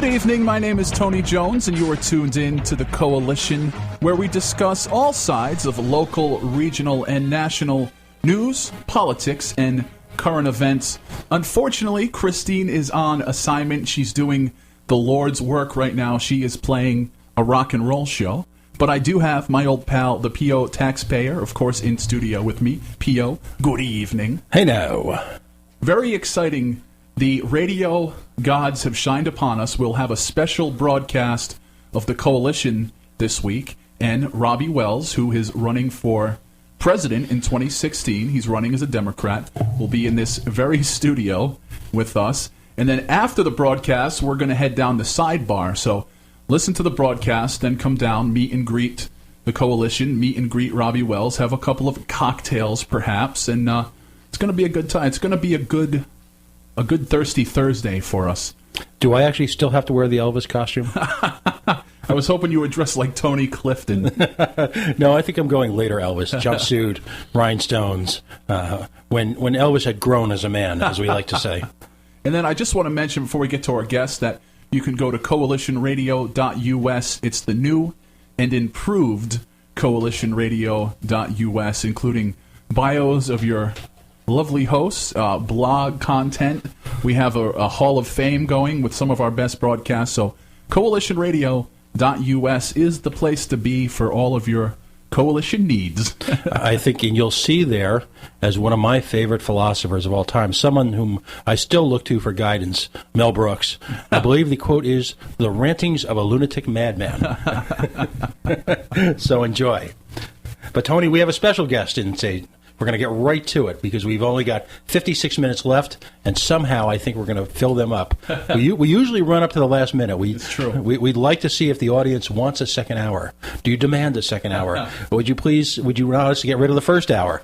Good evening, my name is Tony Jones, and you are tuned in to The Coalition, where we discuss all sides of local, regional, and national news, politics, and current events. Unfortunately, Christine is on assignment. She's doing the Lord's work right now. She is playing a rock and roll show. But I do have my old pal, the P.O. taxpayer, of course, in studio with me. P.O., good evening. Hey now. Very exciting. The radio gods have shined upon us. We'll have a special broadcast of the Coalition this week. And Robbie Wells, who is running for president in 2016, he's running as a Democrat, will be in this very studio with us. And then after the broadcast, we're going to head down the sidebar. So listen to the broadcast, then come down, meet and greet the Coalition, meet and greet Robbie Wells, have a couple of cocktails perhaps, and it's going to be a good time. It's going to be a good Thirsty Thursday for us. Do I actually still have to wear the Elvis costume? I was hoping you would dress like Tony Clifton. No, I think I'm going later Elvis. Jumpsuit, rhinestones, when Elvis had grown as a man, as we like to say. And then I just want to mention before we get to our guests that you can go to coalitionradio.us. It's the new and improved coalitionradio.us, including bios of your lovely hosts, blog content. We have a Hall of Fame going with some of our best broadcasts. So coalitionradio.us is the place to be for all of your Coalition needs. I think, and you'll see there, as one of my favorite philosophers of all time, someone whom I still look to for guidance, Mel Brooks. I believe the quote is, "The rantings of a lunatic madman." So enjoy. But Tony, we have a special guest in today. We're going to get right to it because we've only got 56 minutes left, and somehow I think we're going to fill them up. We usually run up to the last minute. It's true. We'd like to see if the audience wants a second hour. Do you demand a second hour? Would you want us to get rid of the first hour?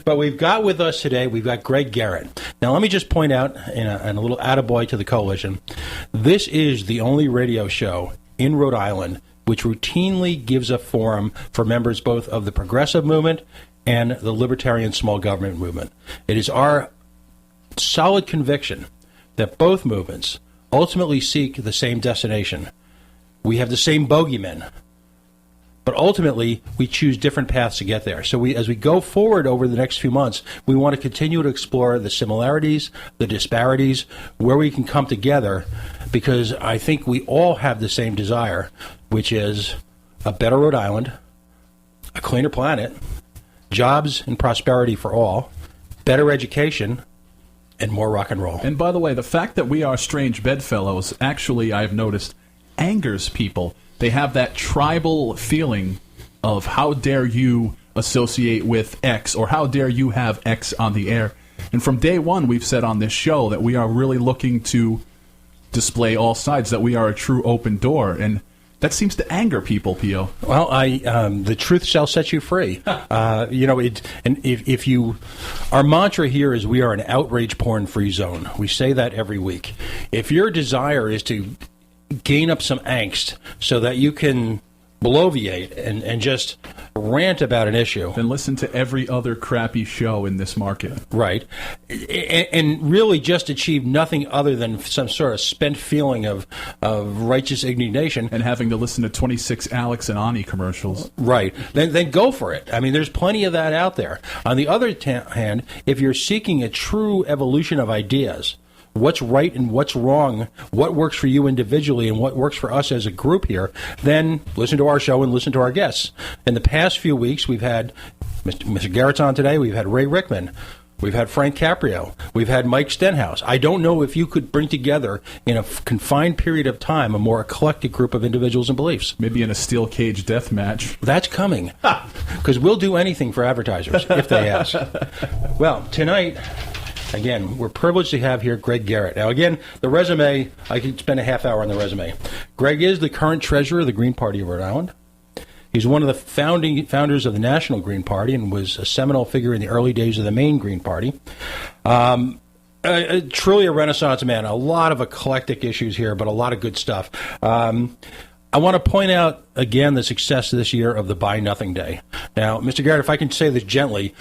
But we've got with us today, we've got Greg Gerritt. Now, let me just point out, in a little attaboy to the Coalition, this is the only radio show in Rhode Island which routinely gives a forum for members both of the progressive movement and the libertarian small government movement. It is our solid conviction that both movements ultimately seek the same destination. We have the same bogeymen, but ultimately we choose different paths to get there. So as we go forward over the next few months, we want to continue to explore the similarities, the disparities, where we can come together, because I think we all have the same desire, which is a better Rhode Island, a cleaner planet, jobs and prosperity for all, better education, and more rock and roll. And by the way, the fact that we are strange bedfellows, actually, I've noticed, angers people. They have that tribal feeling of how dare you associate with X, or how dare you have X on the air. And from day one, we've said on this show that we are really looking to display all sides, that we are a true open door. And that seems to anger people, P.O. Well, the truth shall set you free. Our mantra here is we are an outrage porn-free zone. We say that every week. If your desire is to gain up some angst so that you can bloviate and just rant about an issue, then listen to every other crappy show in this market. Right. And really just achieve nothing other than some sort of spent feeling of righteous indignation. And having to listen to 26 Alex and Ani commercials. Right. Then go for it. I mean, there's plenty of that out there. On the other hand, if you're seeking a true evolution of ideas, what's right and what's wrong, what works for you individually and what works for us as a group here, then listen to our show and listen to our guests. In the past few weeks, we've had Mr. Gerritt's on today, we've had Ray Rickman, we've had Frank Caprio, we've had Mike Stenhouse. I don't know if you could bring together in a confined period of time a more eclectic group of individuals and beliefs. Maybe in a steel cage death match. That's coming, because we'll do anything for advertisers if they ask. Well, tonight, again, we're privileged to have here Greg Gerritt. Now, again, the resume, I could spend a half hour on the resume. Greg is the current treasurer of the Green Party of Rhode Island. He's one of the founders of the National Green Party and was a seminal figure in the early days of the Maine Green Party. Truly a Renaissance man. A lot of eclectic issues here, but a lot of good stuff. I want to point out, again, the success this year of the Buy Nothing Day. Now, Mr. Gerritt, if I can say this gently,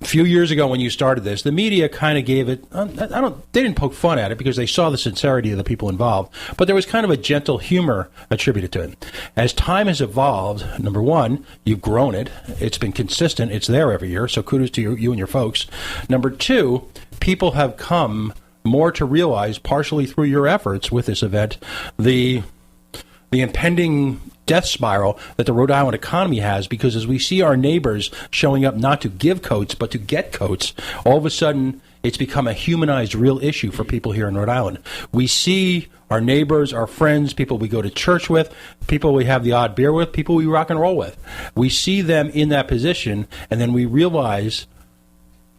few years ago when you started this, the media kind of gave it, they didn't poke fun at it because they saw the sincerity of the people involved, but there was kind of a gentle humor attributed to it. As time has evolved, number one, you've grown it. It's been consistent. It's there every year, so kudos to you and your folks. Number two, people have come more to realize, partially through your efforts with this event, the impending death spiral that the Rhode Island economy has, because as we see our neighbors showing up not to give coats but to get coats, all of a sudden it's become a humanized real issue for people here in Rhode Island. We see our neighbors, our friends, people we go to church with, people we have the odd beer with, people we rock and roll with. We see them in that position, and then we realize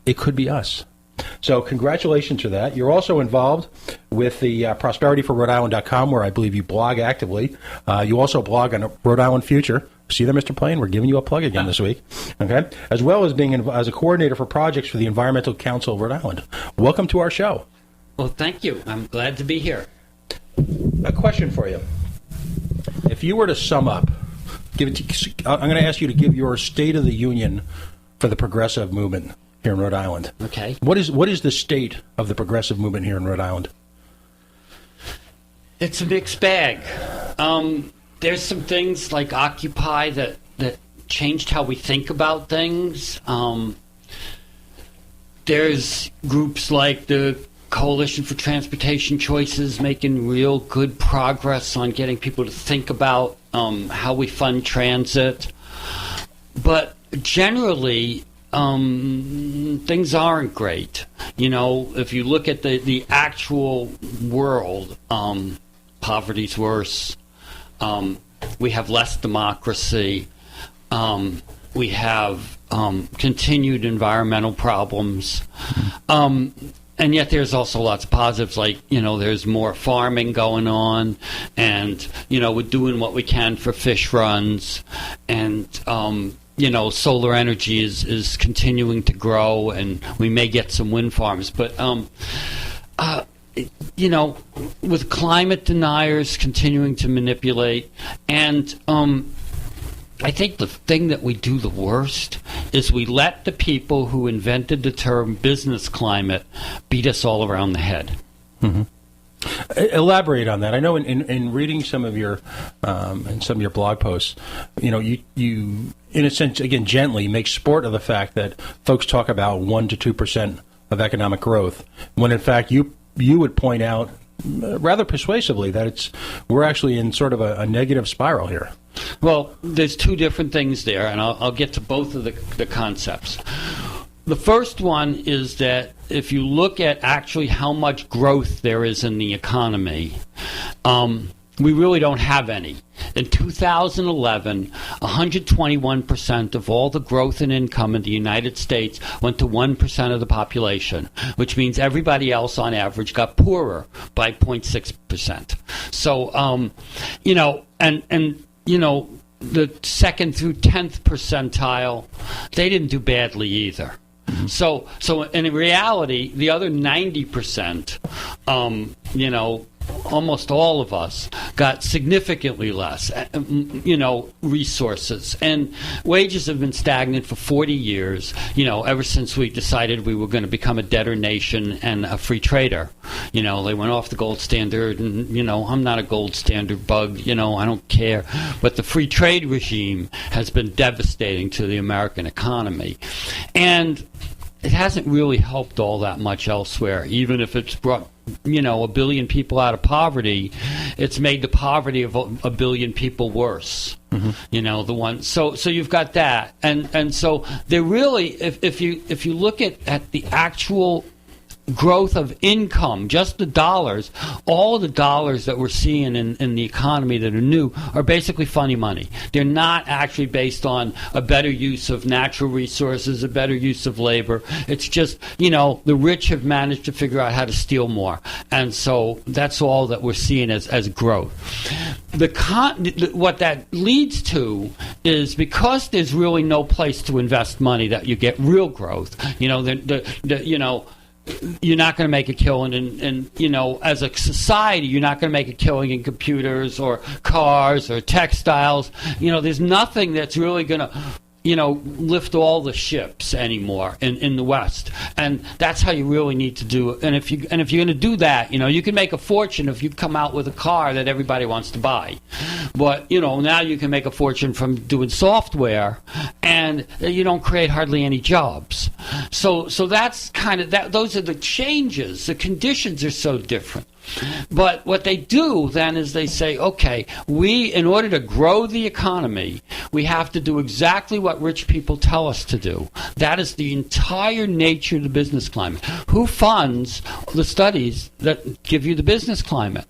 it could be us. So congratulations for that. You're also involved with the prosperityforrhodeisland.com, where I believe you blog actively. You also blog on Rhode Island Future. See there, Mr. Plain? We're giving you a plug again this week. Okay, as well as being as a coordinator for projects for the Environmental Council of Rhode Island. Welcome to our show. Well, thank you. I'm glad to be here. A question for you. If you were to sum up, I'm going to ask you to give your State of the Union for the progressive movement here in Rhode Island. Okay. What is the state of the progressive movement here in Rhode Island? It's a mixed bag. There's some things like Occupy that changed how we think about things. There's groups like the Coalition for Transportation Choices making real good progress on getting people to think about how we fund transit. But generally, things aren't great. You know, if you look at the actual world, poverty's worse. We have less democracy. We have continued environmental problems. And yet there's also lots of positives, like, you know, there's more farming going on, and, you know, we're doing what we can for fish runs, and, you know, solar energy is continuing to grow, and we may get some wind farms. But, you know, with climate deniers continuing to manipulate, and I think the thing that we do the worst is we let the people who invented the term business climate beat us all around the head. Mm-hmm. Elaborate on that. I know in reading some of your blog posts, you know, you in a sense, again, gently make sport of the fact that folks talk about 1% to 2% of economic growth, when in fact you would point out rather persuasively that we're actually in sort of a negative spiral here. Well, there's two different things there, and I'll get to both of the concepts. The first one is that if you look at actually how much growth there is in the economy, we really don't have any. In 2011, 121% of all the growth in income in the United States went to 1% of the population, which means everybody else on average got poorer by 0.6%. So, you know, and you know, the second through 10th percentile, they didn't do badly either. So in reality, the other 90%, you know, almost all of us got significantly less, you know, resources. And wages have been stagnant for 40 years, you know, ever since we decided we were going to become a debtor nation and a free trader. You know, they went off the gold standard, and, you know, I'm not a gold standard bug, you know, I don't care. But the free trade regime has been devastating to the American economy. And it hasn't really helped all that much elsewhere, even if it's brought, you know, 1 billion people out of poverty. It's made the poverty of 1 billion people worse. Mm-hmm. You know, the one. So you've got that, and so they're really, if you look at the actual growth of income, just the dollars, all the dollars that we're seeing in the economy that are new are basically funny money. They're not actually based on a better use of natural resources, a better use of labor. It's just, you know, the rich have managed to figure out how to steal more. And so that's all that we're seeing as growth. What that leads to is, because there's really no place to invest money that you get real growth, you know, you know, you're not going to make a killing, and you know, as a society, you're not going to make a killing in computers or cars or textiles. You know, there's nothing that's really going to, lift all the ships anymore in the West. And that's how you really need to do it. And if you're going to do that, you can make a fortune if you come out with a car that everybody wants to buy. But now you can make a fortune from doing software, and you don't create hardly any jobs. So that's kind of that. Those are the changes. The conditions are so different. But what they do then is they say, okay, in order to grow the economy, we have to do exactly what rich people tell us to do. That is the entire nature of the business climate. Who funds the studies that give you the business climate?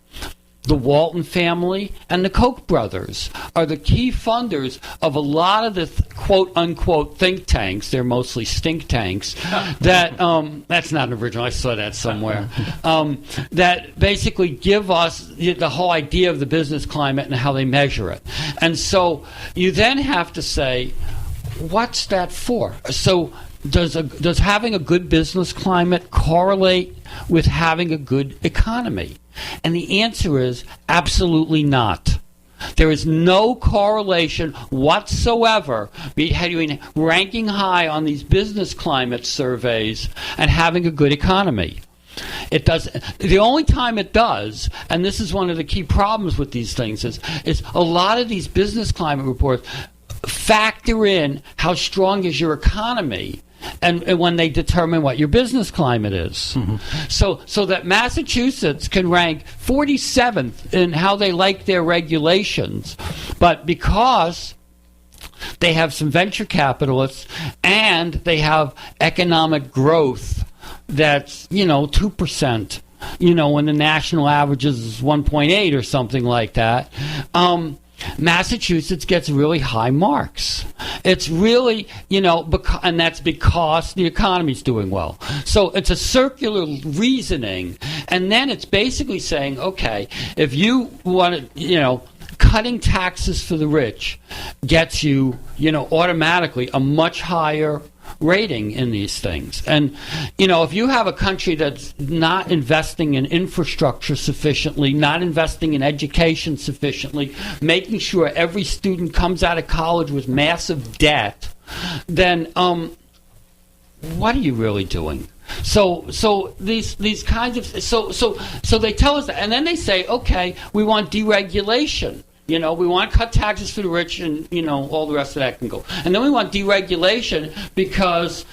The Walton family and the Koch brothers are the key funders of a lot of the quote-unquote think tanks. They're mostly stink tanks. That's not original. I saw that somewhere. That basically give us the whole idea of the business climate and how they measure it. And so you then have to say, what's that for? So does having a good business climate correlate with having a good economy? And the answer is absolutely not. There is no correlation whatsoever between ranking high on these business climate surveys and having a good economy. It does. The only time it does, and this is one of the key problems with these things, is a lot of these business climate reports factor in how strong is your economy, and when they determine what your business climate is. Mm-hmm. So that Massachusetts can rank 47th in how they like their regulations, but because they have some venture capitalists and they have economic growth that's 2%, when the national average is 1.8 or something like that, Massachusetts gets really high marks. It's really, and that's because the economy's doing well. So it's a circular reasoning, and then it's basically saying, okay, if you want to, cutting taxes for the rich gets you, automatically a much higher rating in these things. And if you have a country that's not investing in infrastructure sufficiently, not investing in education sufficiently, making sure every student comes out of college with massive debt, then what are you really doing? So these kinds of so they tell us that, and then they say, okay, we want deregulation. We want to cut taxes for the rich, and all the rest of that can go. And then we want deregulation because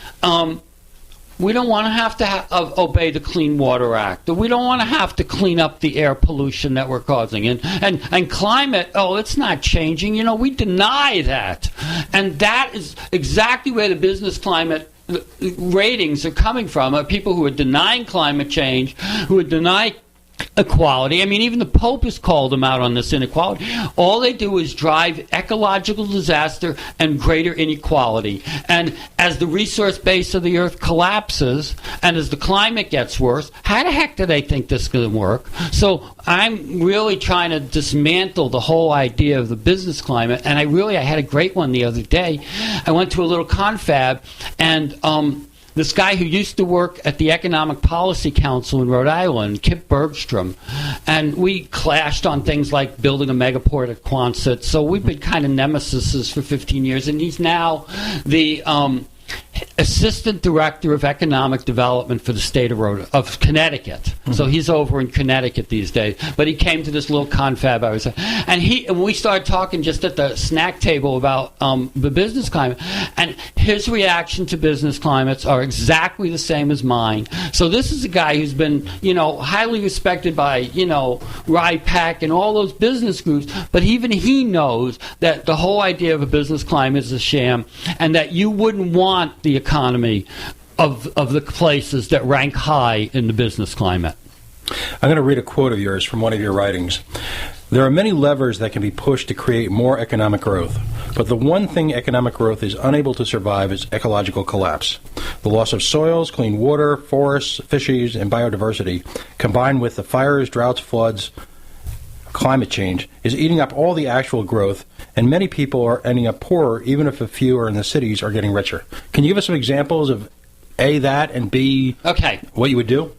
we don't want to have to obey the Clean Water Act. We don't want to have to clean up the air pollution that we're causing. And climate, it's not changing. We deny that. And that is exactly where the business climate ratings are coming from, people who are denying climate change, who are denying equality. I mean, even the Pope has called them out on this inequality. All they do is drive ecological disaster and greater inequality. And as the resource base of the earth collapses, and as the climate gets worse, how the heck do they think this is going to work? So I'm really trying to dismantle the whole idea of the business climate. And I had a great one the other day. I went to a little confab, and this guy who used to work at the Economic Policy Council in Rhode Island, Kip Bergstrom, and we clashed on things like building a megaport at Quonset. So we've been kind of nemesises for 15 years, and he's now the Assistant Director of Economic Development for the state of Connecticut. Mm-hmm. So he's over in Connecticut these days. But he came to this little confab I was at. And we started talking just at the snack table about the business climate. And his reaction to business climates are exactly the same as mine. So this is a guy who's been, highly respected by, RIPAC and all those business groups. But even he knows that the whole idea of a business climate is a sham, and that you wouldn't want the economy of the places that rank high in the business climate. I'm going to read a quote of yours from one of your writings. There are many levers that can be pushed to create more economic growth, but the one thing economic growth is unable to survive is ecological collapse. The loss of soils, clean water, forests, fisheries, and biodiversity, combined with the fires, droughts, floods, climate change, is eating up all the actual growth, and many people are ending up poorer, even if a few are in the cities are getting richer. Can you give us some examples of A, that, and B, what you would do?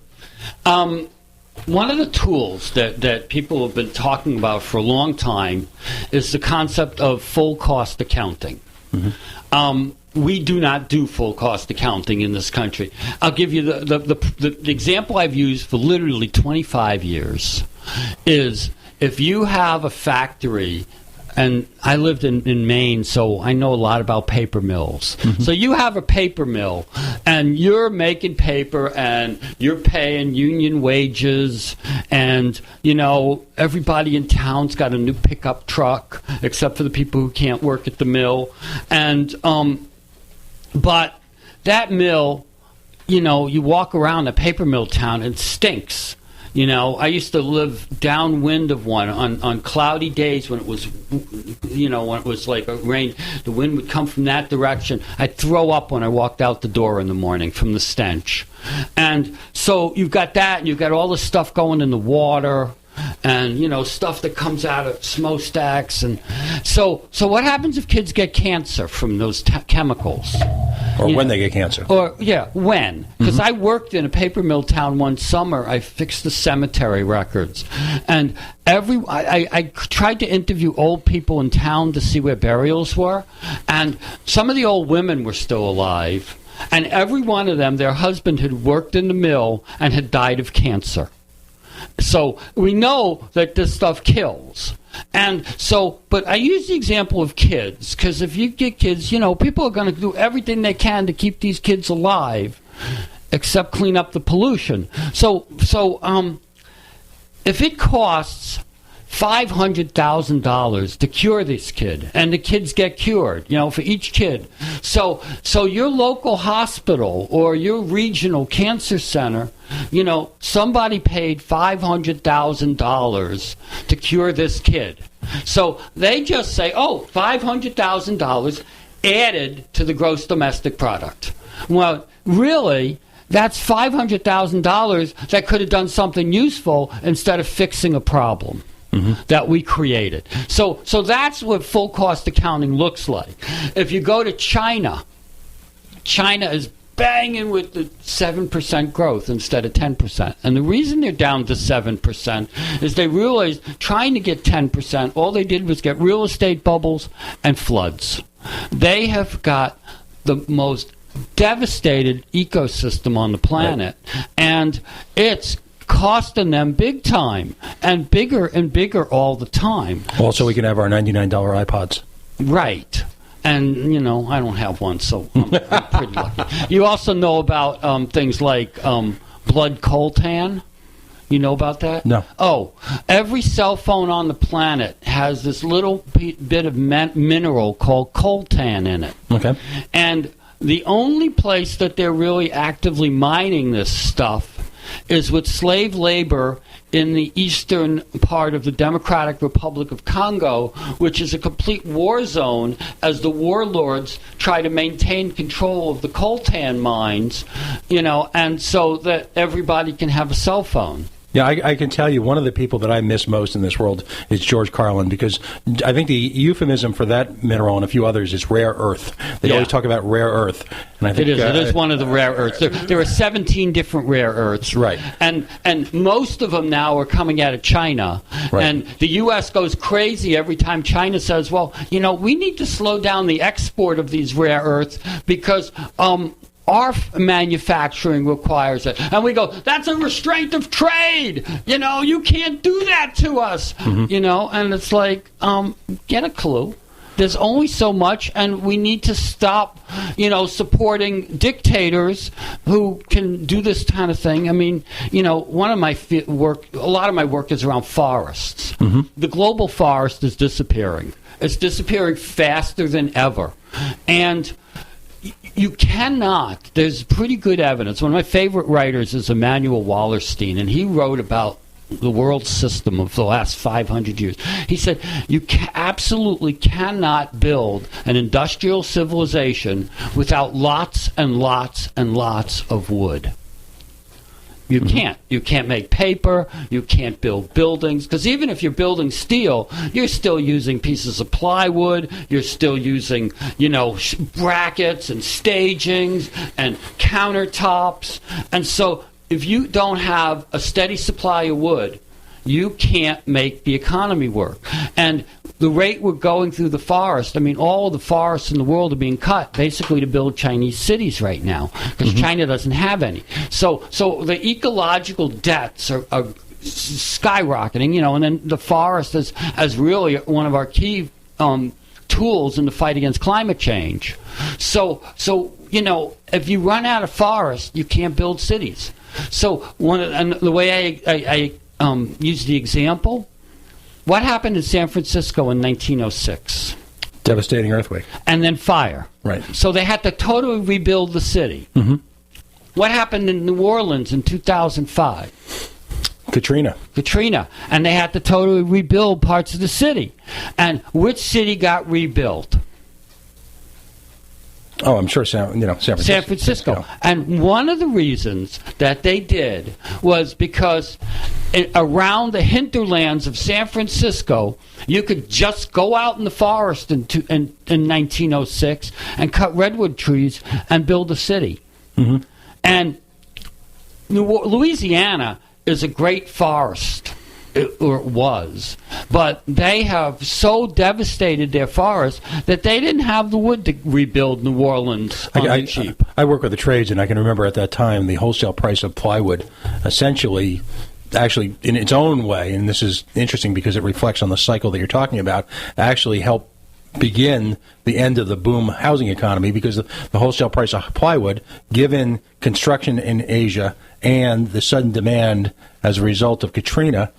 One of the tools that people have been talking about for a long time is the concept of full cost accounting. We do not do full cost accounting in this country. I'll give you the example I've used for literally 25 years is if you have a factory, and I lived in Maine, so I know a lot about paper mills. So you have a paper mill, and you're making paper, and you're paying union wages, and, everybody in town's got a new pickup truck, except for the people who can't work at the mill. And but that mill, you walk around a paper mill town, it stinks. I used to live downwind of one on cloudy days when it was, when it was like a rain. The wind would come from that direction. I'd throw up when I walked out the door in the morning from the stench. And so you've got that, and you've got all this stuff going in the water, and stuff that comes out of smokestacks. And so what happens if kids get cancer from those chemicals? Or when they get cancer. When? Because I worked in a paper mill town one summer. I fixed the cemetery records. And I tried to interview old people in town to see where burials were. And some of the old women were still alive. And every one of them, their husband had worked in the mill and had died of cancer. So we know that this stuff kills. And so, but I use the example of kids, because if you get kids, people are going to do everything they can to keep these kids alive, except clean up the pollution. So if it costs $500,000 to cure this kid, and the kids get cured, for each kid. So your local hospital or your regional cancer center, somebody paid $500,000 to cure this kid. So they just say, $500,000 added to the gross domestic product. Well, really, that's $500,000 that could have done something useful instead of fixing a problem that we created. So that's what full cost accounting looks like. If you go to China is banging with the 7% growth instead of 10%. And the reason they're down to 7% is they realized trying to get 10%, all they did was get real estate bubbles and floods. They have got the most devastated ecosystem on the planet, and it's costing them big time, and bigger all the time. Also, we can have our $99 iPods. Right. And, I don't have one, so I'm pretty lucky. You also know about things like blood coltan. You know about that? No. Oh, every cell phone on the planet has this little bit of mineral called coltan in it. Okay. And the only place that they're really actively mining this stuff is with slave labor in the eastern part of the Democratic Republic of Congo, which is a complete war zone as the warlords try to maintain control of the coltan mines, and so that everybody can have a cell phone. Yeah, I can tell you one of the people that I miss most in this world is George Carlin, because I think the euphemism for that mineral and a few others is rare earth. They always talk about rare earth. And I think it is one of the rare earths. There are 17 different rare earths. Right. And most of them now are coming out of China. Right. And the U.S. goes crazy every time China says, well, we need to slow down the export of these rare earths because our manufacturing requires it. And we go, that's a restraint of trade. You can't do that to us. And it's like, get a clue. There's only so much, and we need to stop, supporting dictators who can do this kind of thing. I mean, one of my a lot of my work is around forests. The global forest is disappearing. It's disappearing faster than ever. And you cannot. There's pretty good evidence. One of my favorite writers is Emanuel Wallerstein, and he wrote about the world system of the last 500 years. He said you absolutely cannot build an industrial civilization without lots and lots and lots of wood. You can't. You can't make paper. You can't build buildings. Because even if you're building steel, you're still using pieces of plywood. You're still using, brackets and stagings and countertops. And so if you don't have a steady supply of wood, you can't make the economy work. And the rate we're going through the forest, I mean, all of the forests in the world are being cut basically to build Chinese cities right now because China doesn't have any. So the ecological debts are skyrocketing, and then the forest as really one of our key tools in the fight against climate change. So if you run out of forest, you can't build cities. So the way I use the example, what happened in San Francisco in 1906? Devastating earthquake. And then fire. Right. So they had to totally rebuild the city. Mm-hmm. What happened in New Orleans in 2005? Katrina. And they had to totally rebuild parts of the city. And which city got rebuilt? Oh, I'm sure San Francisco. San Francisco. And one of the reasons that they did was because around the hinterlands of San Francisco, you could just go out in the forest in 1906 and cut redwood trees and build a city. Mm-hmm. And Louisiana is a great forest, or it was, but they have so devastated their forests that they didn't have the wood to rebuild New Orleans cheap. I work with the trades, and I can remember at that time the wholesale price of plywood essentially, actually in its own way, and this is interesting because it reflects on the cycle that you're talking about, actually helped begin the end of the boom housing economy because the wholesale price of plywood, given construction in Asia and the sudden demand as a result of Katrina,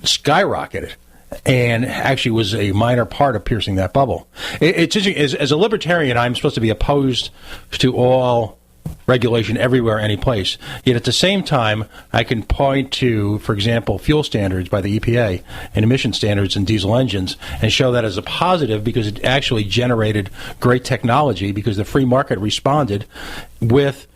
skyrocketed and actually was a minor part of piercing that bubble. It's interesting. As a libertarian, I'm supposed to be opposed to all regulation everywhere, any place. Yet at the same time, I can point to, for example, fuel standards by the EPA and emission standards in diesel engines and show that as a positive because it actually generated great technology because the free market responded with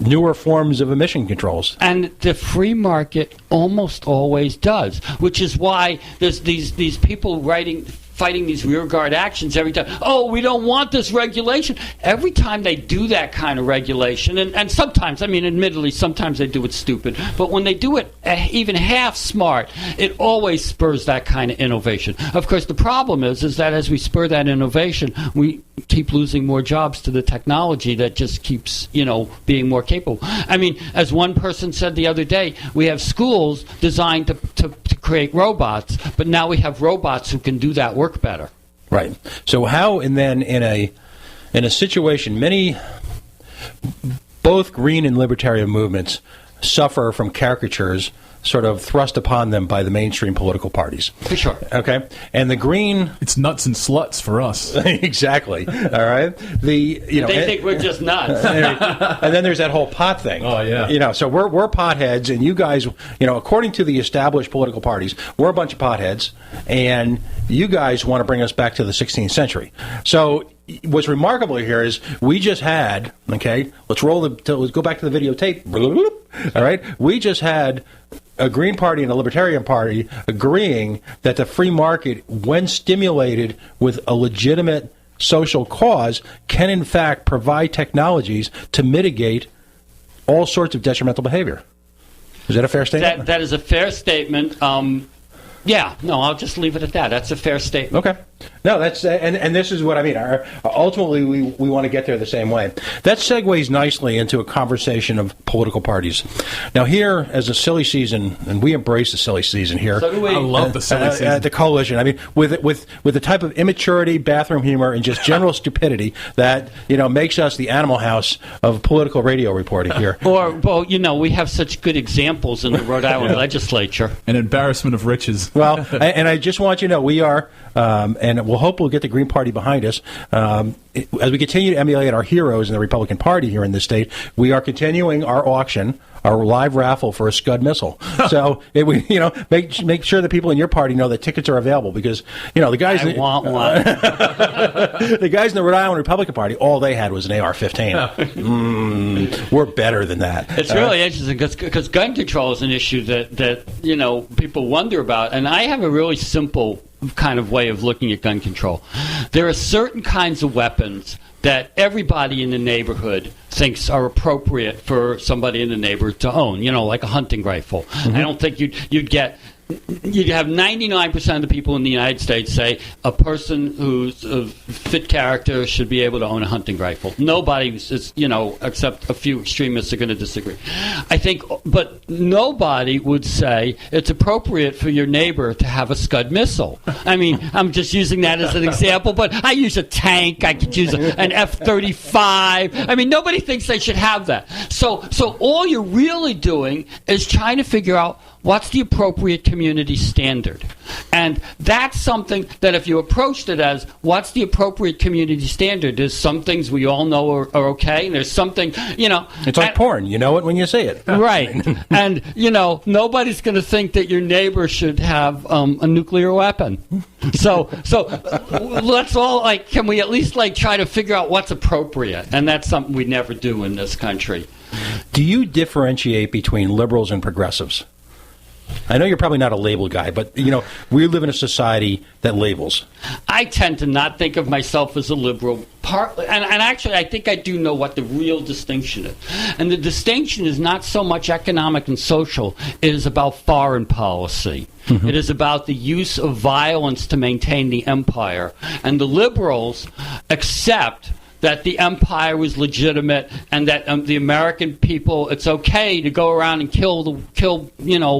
newer forms of emission controls. And the free market almost always does, which is why there's these people fighting these rearguard actions every time. Oh, we don't want this regulation. Every time they do that kind of regulation, and sometimes, I mean, admittedly, sometimes they do it stupid, but when they do it even half smart, it always spurs that kind of innovation. Of course, the problem is that as we spur that innovation, we keep losing more jobs to the technology that just keeps, being more capable. I mean, as one person said the other day, we have schools designed to create robots, but now we have robots who can do that work better. Right. So how, and then in a situation, both green and libertarian movements suffer from caricatures sort of thrust upon them by the mainstream political parties. For sure. Okay? And the green... It's nuts and sluts for us. Exactly. All right? They think we're just nuts. And then there's that whole pot thing. Oh, yeah. So we're potheads, and you guys, according to the established political parties, we're a bunch of potheads, and you guys want to bring us back to the 16th century. So what's remarkable here is we just had, okay, let's go back to the videotape. All right? We just had a Green Party and a Libertarian Party agreeing that the free market, when stimulated with a legitimate social cause, can in fact provide technologies to mitigate all sorts of detrimental behavior. Is that a fair statement? That is a fair statement. Yeah, no, I'll just leave it at that. That's a fair statement. Okay. No, that's and this is what I mean. Ultimately, we want to get there the same way. That segues nicely into a conversation of political parties. Now, here, as a silly season, and we embrace the silly season here. So do we. I love the silly season. The coalition. I mean, with the type of immaturity, bathroom humor, and just general stupidity that makes us the Animal House of political radio reporting here. Well, we have such good examples in the Rhode Island legislature. An embarrassment of riches. Well, and I just want you to know we are, and we'll hope we'll get the Green Party behind us. As we continue to emulate our heroes in the Republican Party here in this state, we are continuing our auction, our live raffle for a Scud missile. So, make sure that people in your party know that tickets are available because, the guys... I want one. The guys in the Rhode Island Republican Party, all they had was an AR-15. We're better than that. It's really interesting because gun control is an issue that people wonder about. And I have a really simple kind of way of looking at gun control. There are certain kinds of weapons that everybody in the neighborhood thinks are appropriate for somebody in the neighborhood to own, like a hunting rifle. Mm-hmm. I don't think you'd get you have 99% of the people in the United States say a person who's a fit character should be able to own a hunting rifle. Nobody is, except a few extremists are going to disagree. I think, but nobody would say it's appropriate for your neighbor to have a Scud missile. I mean, I'm just using that as an example, but I use a tank. I could use an F-35. I mean, nobody thinks they should have that. So all you're really doing is trying to figure out what's the appropriate community standard. And that's something that if you approached it as, what's the appropriate community standard? There's some things we all know are okay, and there's something, It's like porn. You know it when you see it. Right. And, nobody's going to think that your neighbor should have a nuclear weapon. So let's all, can we at least, try to figure out what's appropriate? And that's something we never do in this country. Do you differentiate between liberals and progressives? I know you're probably not a label guy, but, we live in a society that labels. I tend to not think of myself as a liberal. And actually, I think I do know what the real distinction is. And the distinction is not so much economic and social. It is about foreign policy. Mm-hmm. It is about the use of violence to maintain the empire. And the liberals accept that the empire was legitimate and that the American people, it's okay to go around and kill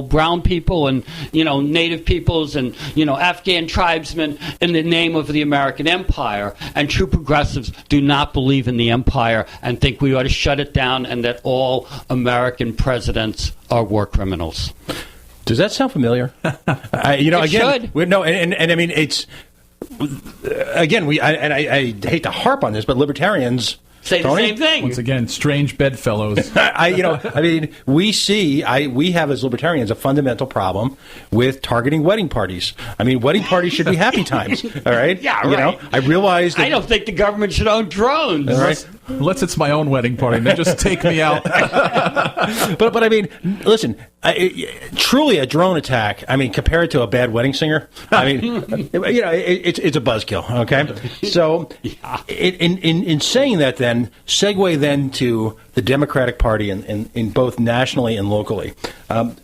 brown people and native peoples and Afghan tribesmen in the name of the American empire. And true progressives do not believe in the empire and think we ought to shut it down and that all American presidents are war criminals. Does that sound familiar? It should. And I mean it's. Again, I hate to harp on this, but libertarians say the same thing. Once again, strange bedfellows. We have as libertarians a fundamental problem with targeting wedding parties. I mean, wedding parties should be happy times. All right. Yeah. Right. I realize that I don't think the government should own drones. All right. Unless it's my own wedding party, they just take me out. But I mean, listen, truly a drone attack. I mean, compared to a bad wedding singer, I mean, it's a buzzkill. Okay, so in saying that, then segue then to the Democratic Party in both nationally and locally. If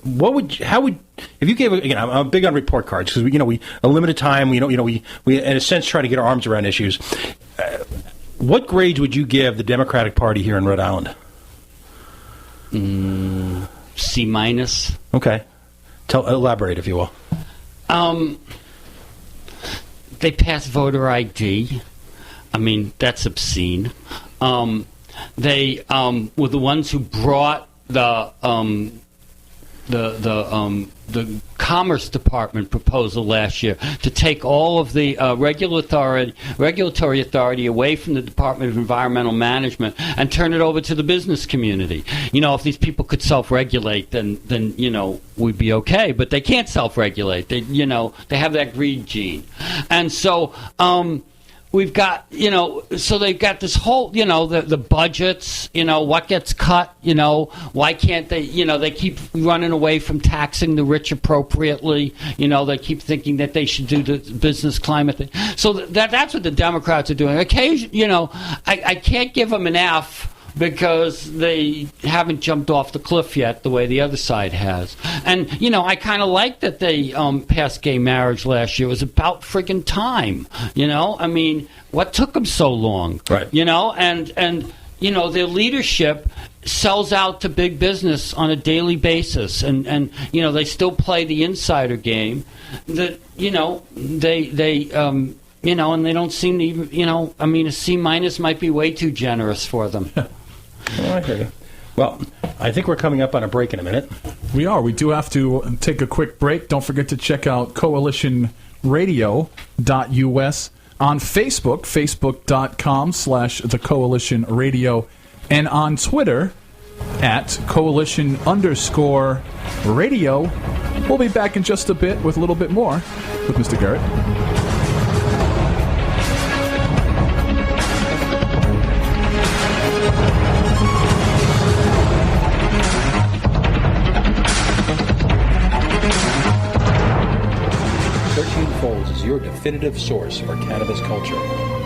you gave I'm big on report cards because we a limited time. We in a sense try to get our arms around issues. What grades would you give the Democratic Party here in Rhode Island? C-. Okay. Elaborate, if you will. They passed voter ID. I mean, that's obscene. They were the ones who brought the Commerce Department proposal last year to take all of the regulatory authority away from the Department of Environmental Management and turn it over to the business community. If these people could self-regulate, then we'd be okay. But they can't self-regulate. They have that greed gene, and so. We've got, so they've got this whole, the budgets, what gets cut, why can't they, they keep running away from taxing the rich appropriately, they keep thinking that they should do the business climate thing. So that's what the Democrats are doing. Occasionally, I can't give them an F because they haven't jumped off the cliff yet the way the other side has. And, I kind of like that they passed gay marriage last year. It was about friggin' time, I mean, what took them so long? Right. And their leadership sells out to big business on a daily basis. And they still play the insider game that, they and they don't seem to even, I mean, a C- might be way too generous for them. Oh, I hear you. Well, I think we're coming up on a break in a minute. We are. We do have to take a quick break. Don't forget to check out coalitionradio.us on Facebook, facebook.com/The Coalition Radio, and on Twitter @coalition_radio. We'll be back in just a bit with a little bit more with Mr. Gerritt. Your definitive source for cannabis culture,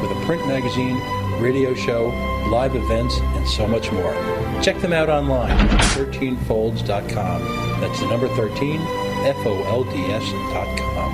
with a print magazine, radio show, live events, and so much more. Check them out online at 13folds.com. That's the number 13, FOLDS.com.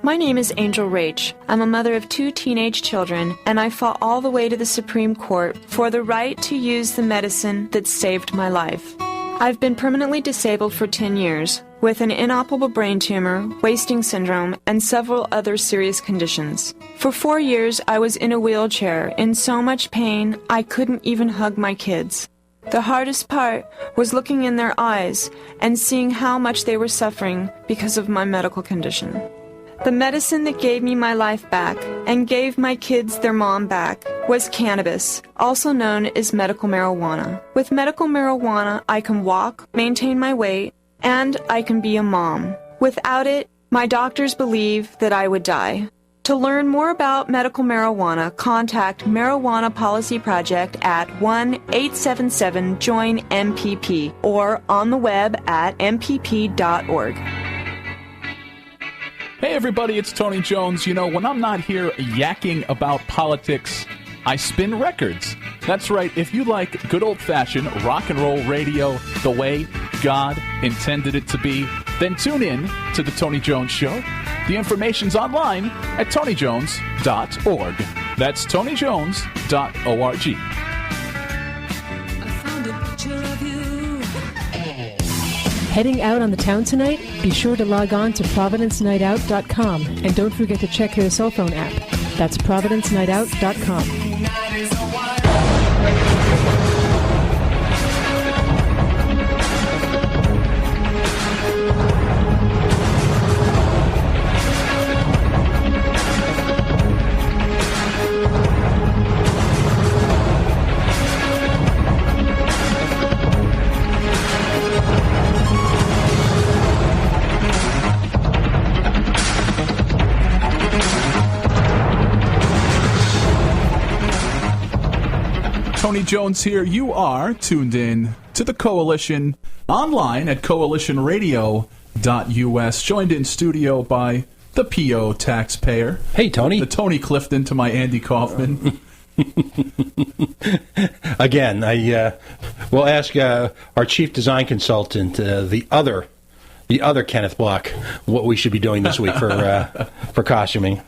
My name is Angel Rach. I'm a mother of 2 teenage children, and I fought all the way to the Supreme Court for the right to use the medicine that saved my life. I've been permanently disabled for 10 years, with an inoperable brain tumor, wasting syndrome, and several other serious conditions. For 4 years, I was in a wheelchair, in so much pain, I couldn't even hug my kids. The hardest part was looking in their eyes and seeing how much they were suffering because of my medical condition. The medicine that gave me my life back and gave my kids their mom back was cannabis, also known as medical marijuana. With medical marijuana, I can walk, maintain my weight, and I can be a mom. Without it, my doctors believe that I would die. To learn more about medical marijuana, contact Marijuana Policy Project at 1-877-JOIN-MPP or on the web at mpp.org. Hey everybody, it's Tony Jones. You know, when I'm not here yakking about politics, I spin records. That's right, if you like good old-fashioned rock and roll radio the way God intended it to be, then tune in to The Tony Jones Show. The information's online at tonyjones.org. That's tonyjones.org. Heading out on the town tonight? Be sure to log on to providencenightout.com and don't forget to check their cell phone app. That's providencenightout.com. Tony Jones here. You are tuned in to the Coalition online at coalitionradio.us. Joined in studio by the PO taxpayer. Hey, Tony. The Tony Clifton to my Andy Kaufman. Again, I will ask our chief design consultant, the other Kenneth Block, what we should be doing this week for costuming.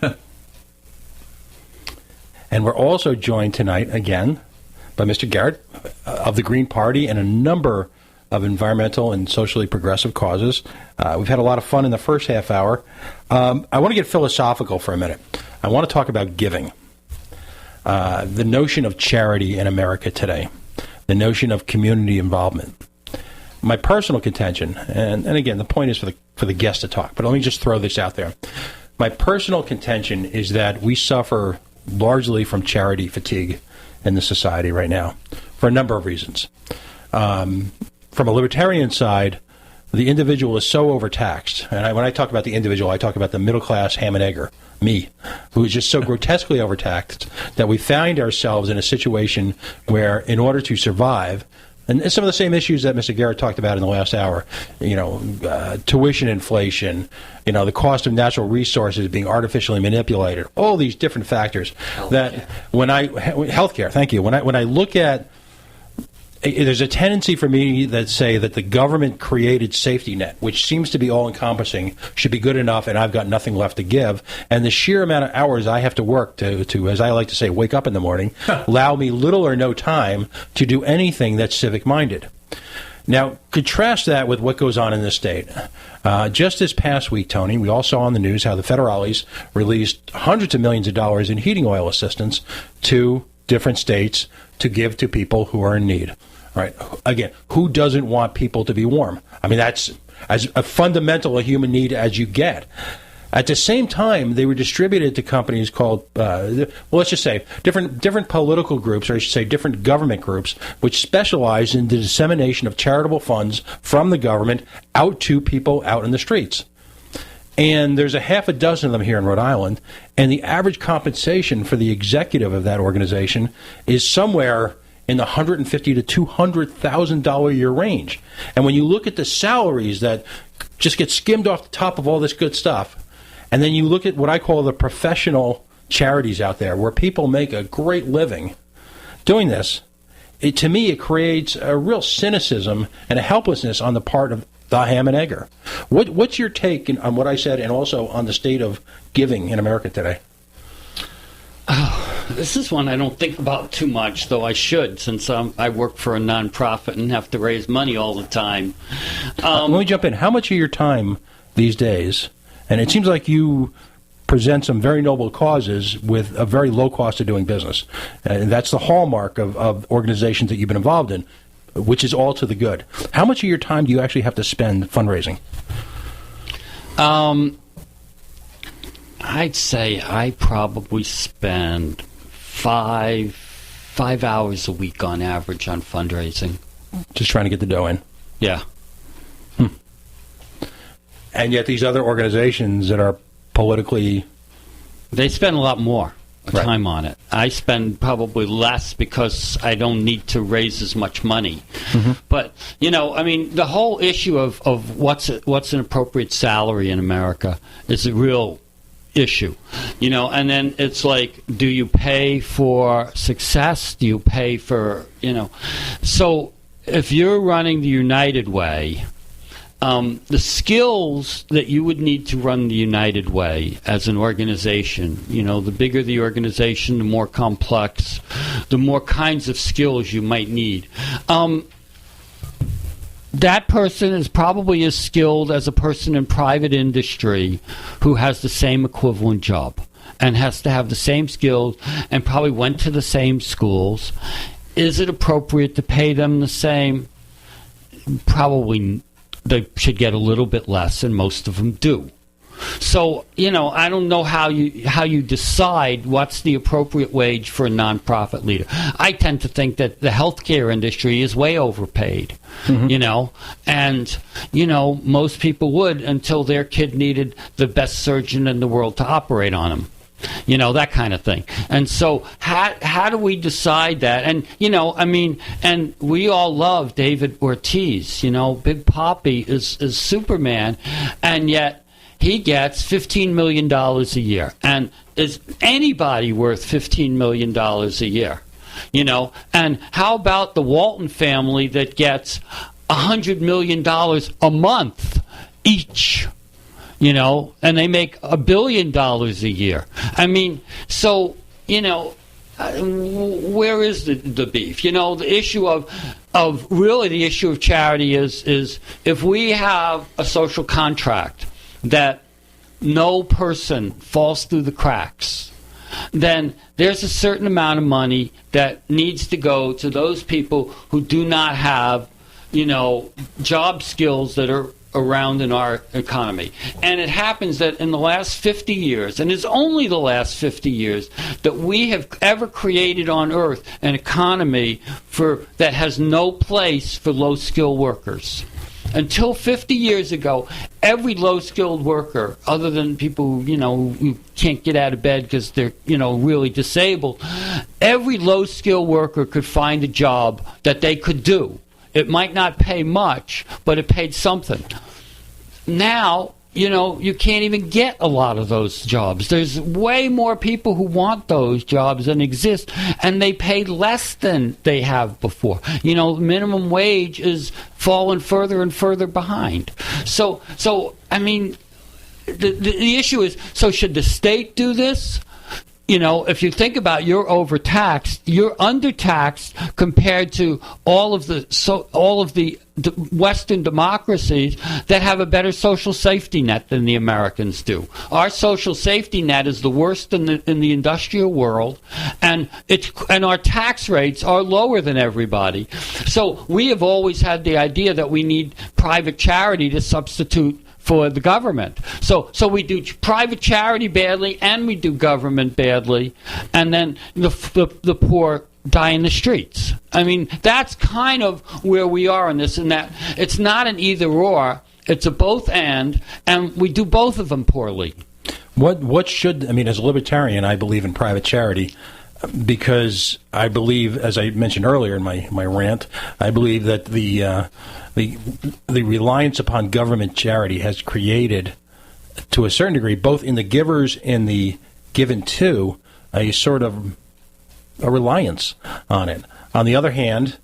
And we're also joined tonight again by Mr. Gerritt of the Green Party and a number of environmental and socially progressive causes. We've had a lot of fun in the first half hour. I want to get philosophical for a minute. I want to talk about giving. The notion of charity in America today. The notion of community involvement. My personal contention, and again, the point is for the guest to talk, but let me just throw this out there. My personal contention is that we suffer largely from charity fatigue in the society right now for a number of reasons. From a libertarian side, the individual is so overtaxed. And when I talk about the individual, I talk about the middle-class ham and egger, me, who is just so grotesquely overtaxed that we find ourselves in a situation where, in order to survive, and some of the same issues that Mr. Gerritt talked about in the last hour, tuition inflation, the cost of natural resources being artificially manipulated, all these different factors healthcare, thank you. When I look at, there's a tendency for me that say that the government created safety net, which seems to be all-encompassing, should be good enough, and I've got nothing left to give. And the sheer amount of hours I have to work to as I like to say, wake up in the morning, allow me little or no time to do anything that's civic-minded. Now, contrast that with what goes on in this state. Just this past week, Tony, we all saw on the news how the federales released hundreds of millions of dollars in heating oil assistance to different states to give to people who are in need. Right. Again, who doesn't want people to be warm? I mean, that's as a fundamental a human need as you get. At the same time, they were distributed to companies called, let's just say, different political groups, or I should say different government groups, which specialize in the dissemination of charitable funds from the government out to people out in the streets. And there's a half a dozen of them here in Rhode Island, and the average compensation for the executive of that organization is somewhere in the $150,000 to $200,000 a year range. And when you look at the salaries that just get skimmed off the top of all this good stuff, and then you look at what I call the professional charities out there, where people make a great living doing this, to me it creates a real cynicism and a helplessness on the part of the ham and egger. What's your take on what I said and also on the state of giving in America today? Oh, this is one I don't think about too much, though I should, since I work for a nonprofit and have to raise money all the time. Let me jump in. How much of your time these days, and it seems like you present some very noble causes with a very low cost of doing business, and that's the hallmark of organizations that you've been involved in, which is all to the good. How much of your time do you actually have to spend fundraising? I'd say I probably spend five hours a week on average on fundraising. Just trying to get the dough in. Yeah. And yet these other organizations that are politically... They spend a lot more time on it. I spend probably less because I don't need to raise as much money. Mm-hmm. But, the whole issue of what's an appropriate salary in America is a real issue, and then it's like, do you pay for success? Do you pay for, so if you're running the United Way, the skills that you would need to run the United Way as an organization, the bigger the organization, the more complex, the more kinds of skills you might need. That person is probably as skilled as a person in private industry who has the same equivalent job and has to have the same skills and probably went to the same schools. Is it appropriate to pay them the same? Probably they should get a little bit less, and most of them do. So, I don't know how you decide what's the appropriate wage for a nonprofit leader. I tend to think that the healthcare industry is way overpaid, and, most people would until their kid needed the best surgeon in the world to operate on them. That kind of thing. And so how do we decide that? And, and we all love David Ortiz. Big Papi is Superman, and yet he gets $15 million a year. And is anybody worth $15 million a year? And how about the Walton family that gets $100 million a month each? And they make $1 billion a year. So, where is the beef? The issue of really the issue of charity is if we have a social contract that no person falls through the cracks, then there's a certain amount of money that needs to go to those people who do not have, job skills that are around in our economy. And it happens that in the last 50 years, and it's only the last 50 years, that we have ever created on Earth an economy that has no place for low-skilled workers. Until 50 years ago, every low-skilled worker, other than people who can't get out of bed because they're really disabled, every low-skilled worker could find a job that they could do. It might not pay much, but it paid something. Now, you can't even get a lot of those jobs. There's way more people who want those jobs than exist, and they pay less than they have before. Minimum wage is falling further and further behind. So the issue is, so should the state do this? If you think about it, you're overtaxed, you're undertaxed compared to all of the Western democracies that have a better social safety net than the Americans do. Our social safety net is the worst in the industrial world, and our tax rates are lower than everybody. So we have always had the idea that we need private charity to substitute for the government. So we do private charity badly, and we do government badly, and then the poor die in the streets. That's kind of where we are in this, and that it's not an either or, it's a both and we do both of them poorly. What should, as a libertarian, I believe in private charity, because I believe, as I mentioned earlier in my rant, I believe that the reliance upon government charity has created, to a certain degree, both in the givers and the given to, a sort of a reliance on it. On the other hand,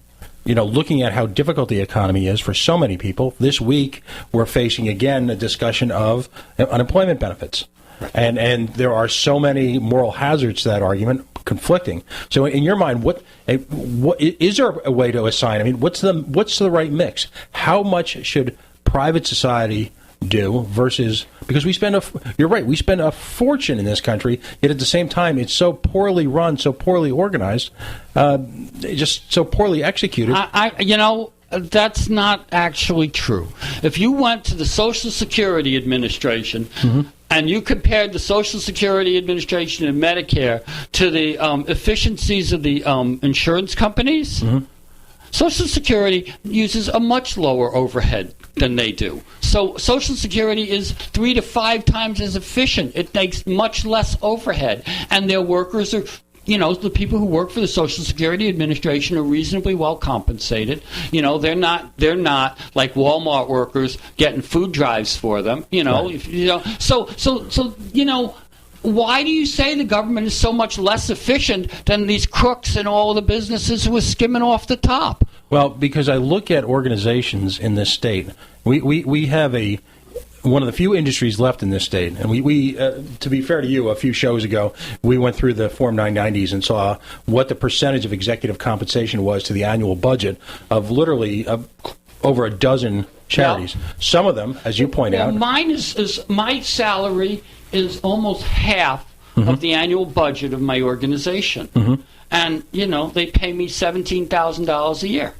looking at how difficult the economy is for so many people, this week we're facing again a discussion of unemployment benefits. And there are so many moral hazards to that argument conflicting. So in your mind, what is there a way to assign? I mean, what's the right mix? How much should private society do versus, because you're right, we spend a fortune in this country, yet at the same time it's so poorly run, so poorly organized, just so poorly executed. That's not actually true. If you went to the Social Security Administration and you compared the Social Security Administration and Medicare to the efficiencies of the insurance companies, Social Security uses a much lower overhead than they do. So Social Security is 3 to 5 times as efficient. It takes much less overhead, and their workers are, the people who work for the Social Security Administration are reasonably well compensated. They're not like Walmart workers getting food drives for them. So why do you say the government is so much less efficient than these crooks and all the businesses who are skimming off the top? Well, because I look at organizations in this state. We have one of the few industries left in this state. And we to be fair to you, a few shows ago, we went through the Form 990s and saw what the percentage of executive compensation was to the annual budget of literally over a dozen charities. Yeah. Some of them, as you point out. Mine is my salary is almost half of the annual budget of my organization. And, they pay me $17,000 a year.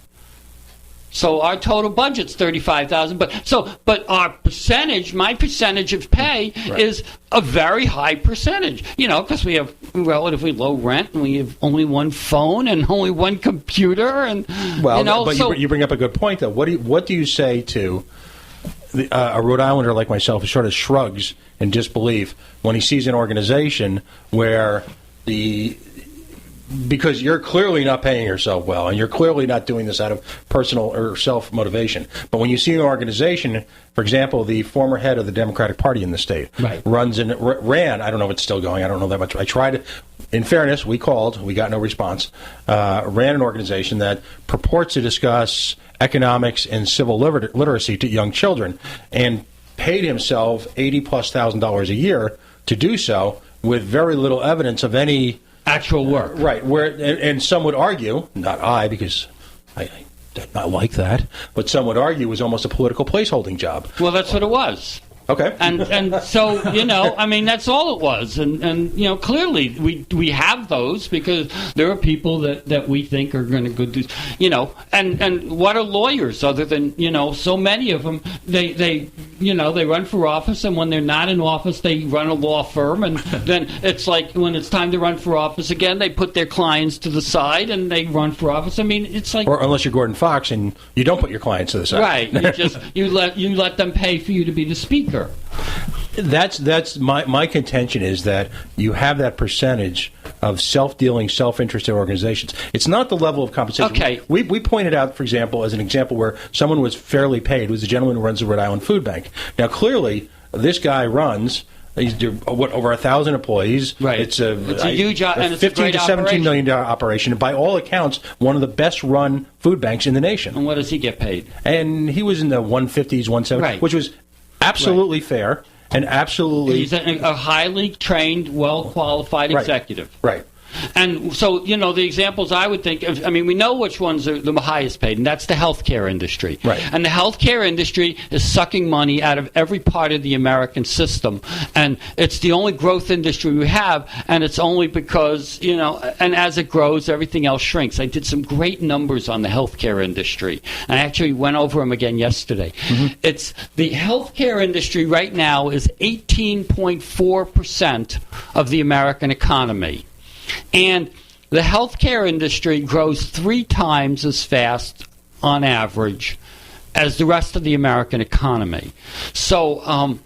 So our total budget's $35,000, but our percentage, my percentage of pay, is a very high percentage. Because we have relatively low rent, and we have only one phone and only one computer, and you bring up a good point though. What do you say to a Rhode Islander like myself who sort of shrugs in disbelief when he sees an organization where because you're clearly not paying yourself well, and you're clearly not doing this out of personal or self-motivation. But when you see an organization, for example, the former head of the Democratic Party in the state ran, I don't know if it's still going, I don't know that much. I tried, in fairness, we got no response, ran an organization that purports to discuss economics and civil literacy to young children, and paid himself $80,000+ a year to do so with very little evidence of any actual work. Right. And some would argue, not I, because I not like that, but some would argue it was almost a political placeholding job. Well, that's what it was. Okay. And so, that's all it was. And clearly we have those because there are people that we think are going to go do, and what are lawyers other than, so many of them, they run for office, and when they're not in office, they run a law firm, and then it's like when it's time to run for office again, they put their clients to the side and they run for office. I mean, it's like... Or unless you're Gordon Fox and you don't put your clients to the side. Right. You let them pay for you to be the speaker. That's my contention is that you have that percentage of self-dealing, self-interested organizations. It's not the level of compensation. Okay. We pointed out, for example, as an example where someone was fairly paid, was the gentleman who runs the Rhode Island Food Bank. Now, clearly, this guy runs... He's over 1,000 employees. Right. It's a huge and it's a $15 to $17 million operation. And by all accounts, one of the best run food banks in the nation. And what does he get paid? And he was in the 150s, 170s, which was absolutely fair and absolutely... He's a highly trained, well-qualified executive. Right. And so, the examples I would think of, we know which ones are the highest paid, and that's the healthcare industry. Right. And the healthcare industry is sucking money out of every part of the American system. And it's the only growth industry we have, and it's only because, and as it grows, everything else shrinks. I did some great numbers on the healthcare industry. I actually went over them again yesterday. It's the healthcare industry right now is 18.4% of the American economy. And the healthcare industry grows 3 times as fast on average as the rest of the American economy. So,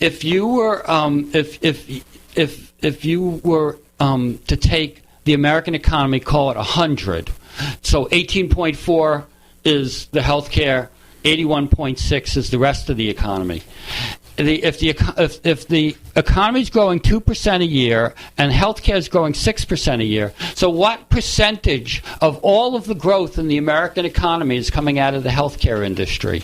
if you were to take the American economy, call it 100, so 18.4 is the healthcare, 81.6 is the rest of the economy. if the economy is growing 2% a year and healthcare is growing 6% a year, so what percentage of all of the growth in the American economy is coming out of the healthcare industry?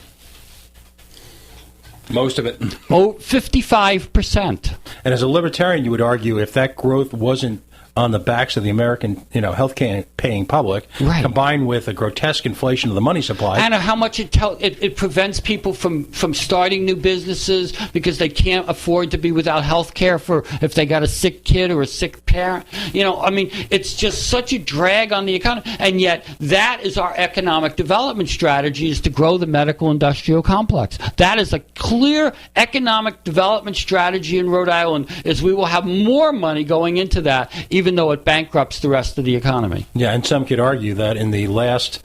Most of it. 55%. And as a libertarian, you would argue if that growth wasn't on the backs of the American, health-paying public, right, combined with a grotesque inflation of the money supply. And how much it prevents people from starting new businesses because they can't afford to be without health care for if they got a sick kid or a sick parent. It's just such a drag on the economy. And yet that is our economic development strategy, is to grow the medical industrial complex. That is a clear economic development strategy in Rhode Island, is we will have more money going into that, even though it bankrupts the rest of the economy. Yeah, and some could argue that in the the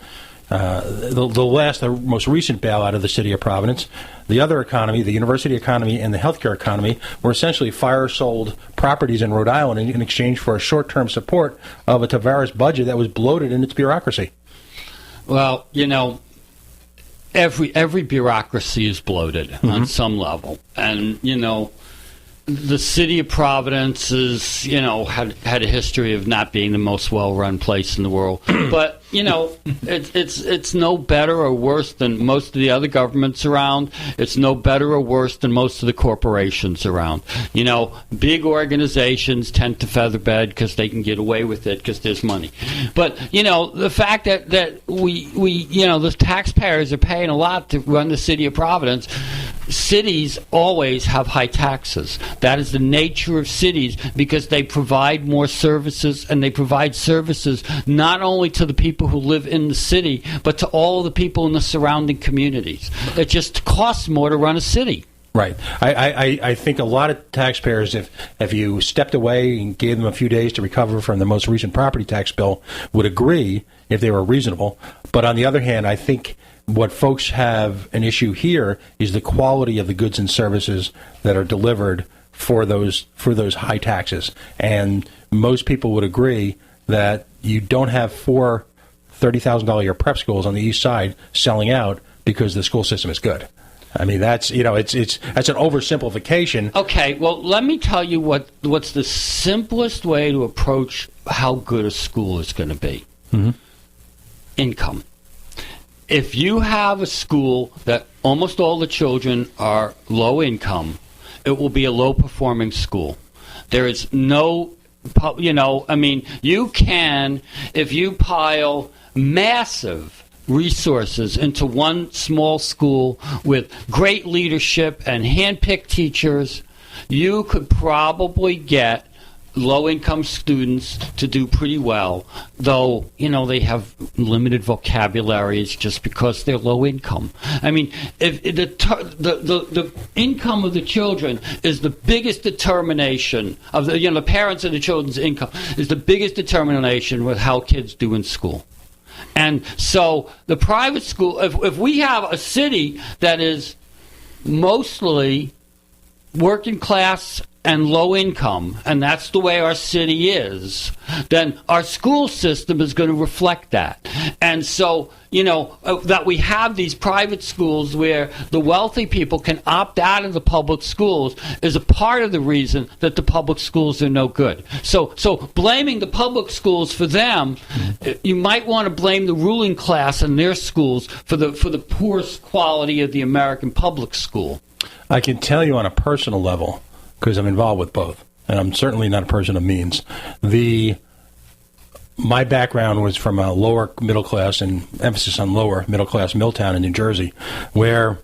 most recent bailout of the city of Providence, the other economy, the university economy and the healthcare economy, were essentially fire-sold properties in Rhode Island in exchange for a short-term support of a Tavares budget that was bloated in its bureaucracy. Well, every bureaucracy is bloated on some level, and the city of Providence is, had a history of not being the most well-run place in the world. But, it's no better or worse than most of the other governments around. It's no better or worse than most of the corporations around. Big organizations tend to featherbed because they can get away with it because there's money. But, the fact that we the taxpayers are paying a lot to run the city of Providence. Cities always have high taxes. That is the nature of cities, because they provide more services, and they provide services not only to the people who live in the city, but to all the people in the surrounding communities. It just costs more to run a city. Right. I think a lot of taxpayers, if you stepped away and gave them a few days to recover from the most recent property tax bill, would agree if they were reasonable. But on the other hand, I think what folks have an issue here is the quality of the goods and services that are delivered for those high taxes. And most people would agree that you don't have 4 $30,000 a year prep schools on the east side selling out because the school system is good. I mean, that's that's an oversimplification. Okay, well, let me tell you what's the simplest way to approach how good a school is going to be. Mm-hmm. Income. If you have a school that almost all the children are low income, it will be a low-performing school. There is no, you can, if you pile massive resources into one small school with great leadership and hand-picked teachers, you could probably get low-income students to do pretty well, though, they have limited vocabularies just because they're low income. I mean, if the income of the children is the biggest determination of the parents of the children's income is the biggest determination with how kids do in school. And so the private school, if we have a city that is mostly working class and low income, and that's the way our city is, then our school system is going to reflect that. And so, that we have these private schools where the wealthy people can opt out of the public schools is a part of the reason that the public schools are no good. So blaming the public schools for them, you might want to blame the ruling class and their schools for the poorest quality of the American public school. I can tell you on a personal level, because I'm involved with both, and I'm certainly not a person of means. My background was from a lower middle class, and emphasis on lower middle class Milltown in New Jersey, where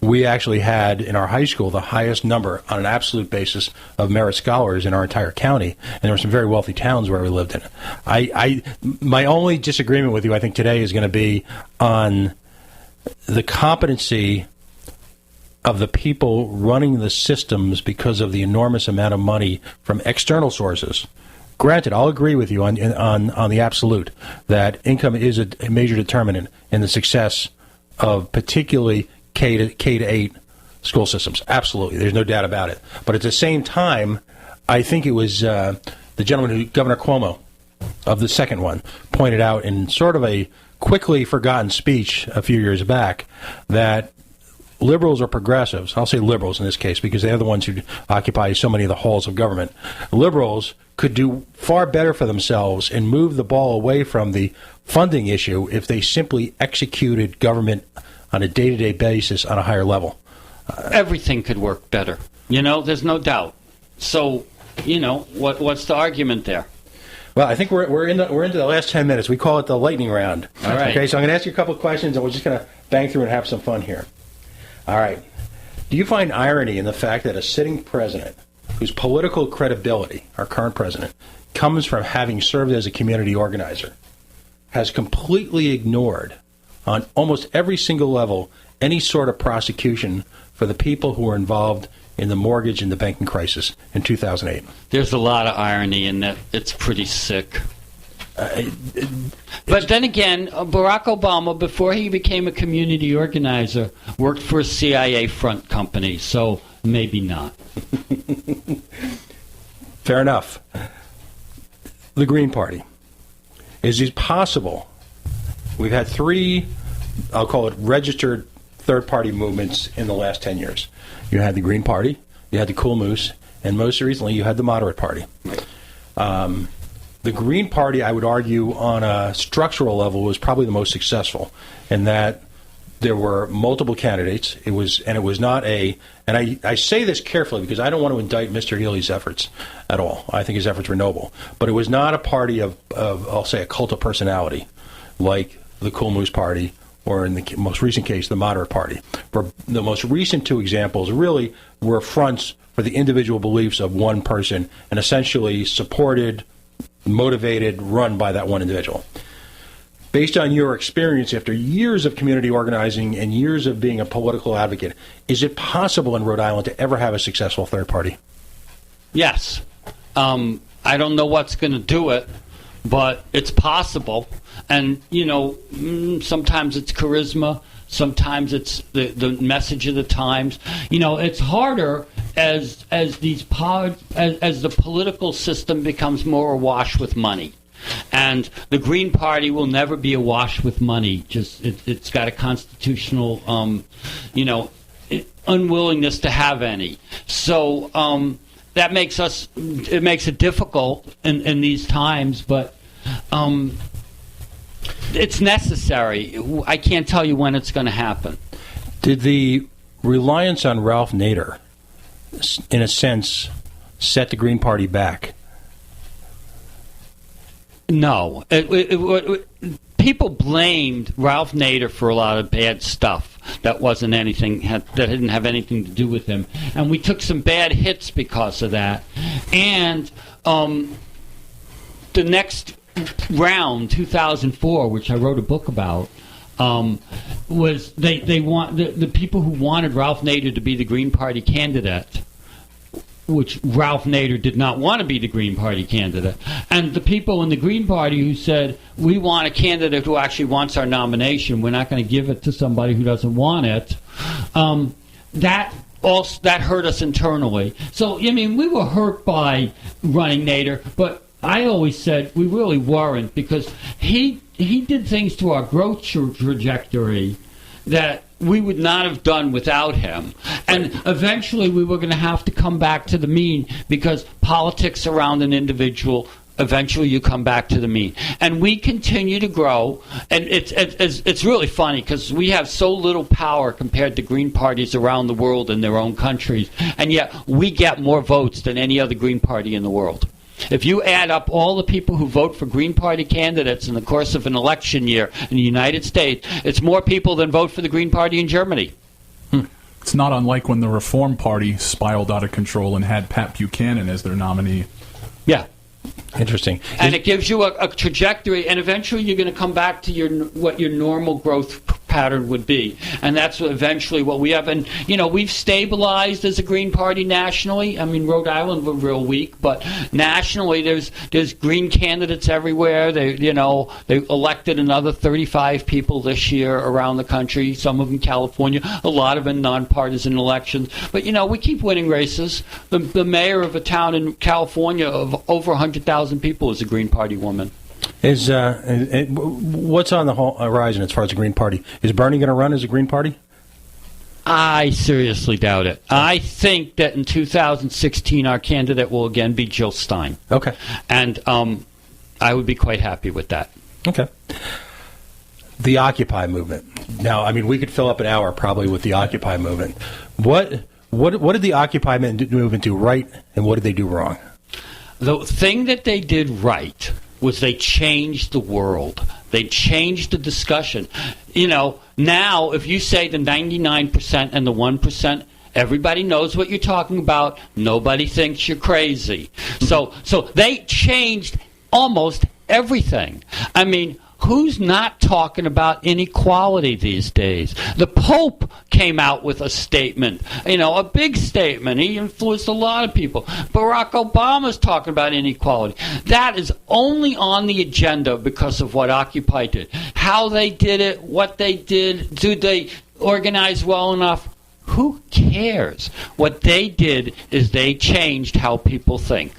we actually had in our high school the highest number on an absolute basis of merit scholars in our entire county, and there were some very wealthy towns where we lived in. My only disagreement with you, I think, today is going to be on the competency of the people running the systems because of the enormous amount of money from external sources. Granted, I'll agree with you on the absolute that income is a major determinant in the success of particularly K to 8 school systems. Absolutely, there's no doubt about it. But at the same time, I think it was the gentleman Governor Cuomo of the second one pointed out in sort of a quickly forgotten speech a few years back that liberals or progressives, I'll say liberals in this case because they're the ones who occupy so many of the halls of government, liberals could do far better for themselves and move the ball away from the funding issue if they simply executed government on a day-to-day basis on a higher level. Everything could work better. There's no doubt. So, what's the argument there? Well, I think we're into the last 10 minutes. We call it the lightning round. All right. Okay, so I'm going to ask you a couple of questions, and we're just going to bang through and have some fun here. All right. Do you find irony in the fact that a sitting president, whose political credibility, our current president, comes from having served as a community organizer, has completely ignored, on almost every single level, any sort of prosecution for the people who were involved in the mortgage and the banking crisis in 2008? There's a lot of irony in that. It's pretty sick. But then again, Barack Obama, before he became a community organizer, worked for a CIA front company, so maybe not. Fair enough. The Green Party. Is it possible? We've had 3, I'll call it registered third-party movements in the last 10 years. You had the Green Party, you had the Cool Moose, and most recently you had the Moderate Party. The Green Party, I would argue, on a structural level, was probably the most successful in that there were multiple candidates. It was not a, and I say this carefully because I don't want to indict Mr. Healy's efforts at all. I think his efforts were noble. But it was not a party of I'll say, a cult of personality like the Cool Moose Party, or in the most recent case, the Moderate Party. For the most recent 2 examples really were fronts for the individual beliefs of one person and essentially supported, motivated, run by that one individual. Based on your experience after years of community organizing and years of being a political advocate, is it possible in Rhode Island to ever have a successful third party? Yes. I don't know what's going to do it, but it's possible. And, sometimes it's charisma. Sometimes it's the message of the times. It's harder as the political system becomes more awash with money. And the Green Party will never be awash with money. It's got a constitutional, unwillingness to have any. So that makes it difficult in these times, but it's necessary. I can't tell you when it's going to happen. Did the reliance on Ralph Nader, in a sense, set the Green Party back? No. People blamed Ralph Nader for a lot of bad stuff that didn't have anything to do with him, and we took some bad hits because of that. And the next round, 2004, which I wrote a book about, was the people who wanted Ralph Nader to be the Green Party candidate, which Ralph Nader did not want to be the Green Party candidate. And the people in the Green Party who said, we want a candidate who actually wants our nomination, we're not going to give it to somebody who doesn't want it, that hurt us internally. So, we were hurt by running Nader, but I always said we really weren't, because he did things to our growth trajectory that we would not have done without him. And eventually we were going to have to come back to the mean, because politics around an individual, eventually you come back to the mean. And we continue to grow, and it's really funny because we have so little power compared to Green parties around the world in their own countries, and yet we get more votes than any other Green Party in the world. If you add up all the people who vote for Green Party candidates in the course of an election year in the United States, it's more people than vote for the Green Party in Germany. It's not unlike when the Reform Party spiraled out of control and had Pat Buchanan as their nominee. Yeah. Interesting. And it gives you a trajectory, and eventually you're going to come back to what your normal growth pattern would be. And that's eventually what we have. And, we've stabilized as a Green Party nationally. Rhode Island, we're real weak, but nationally there's Green candidates everywhere. They elected another 35 people this year around the country, some of them California, a lot of them nonpartisan elections. But, we keep winning races. The mayor of a town in California of over 100,000 people is a Green Party woman. What's on the horizon as far as the Green Party? Is Bernie going to run as a Green Party? I seriously doubt it. I think that in 2016 our candidate will again be Jill Stein. Okay. And I would be quite happy with that. Okay. The Occupy movement. Now, I mean, we could fill up an hour probably with the Occupy movement. What did the Occupy movement do right, and what did they do wrong? The thing that they did right was they changed the world. They changed the discussion. You know, now if you say the 99% and the 1%, everybody knows what you're talking about. Nobody thinks you're crazy. So they changed almost everything. I mean, who's not talking about inequality these days? The Pope came out with a statement, a big statement. He influenced a lot of people. Barack Obama's talking about inequality. That is only on the agenda because of what Occupy did. How they did it, what they did, did they organize well enough? Who cares? What they did is they changed how people think.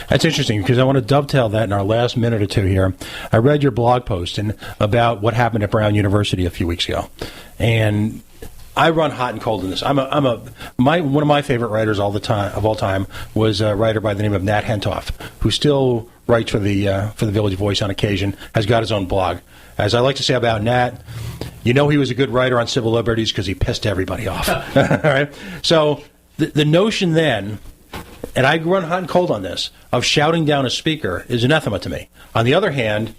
That's interesting because I want to dovetail that in our last minute or two here. I read your blog post about what happened at Brown University a few weeks ago, and I run hot and cold in this. One of my favorite writers of all time was a writer by the name of Nat Hentoff, who still writes for the Village Voice on occasion. Has got his own blog. As I like to say about Nat, he was a good writer on civil liberties because he pissed everybody off. All right, so the notion then. And I run hot and cold on this, of shouting down a speaker is anathema to me. On the other hand,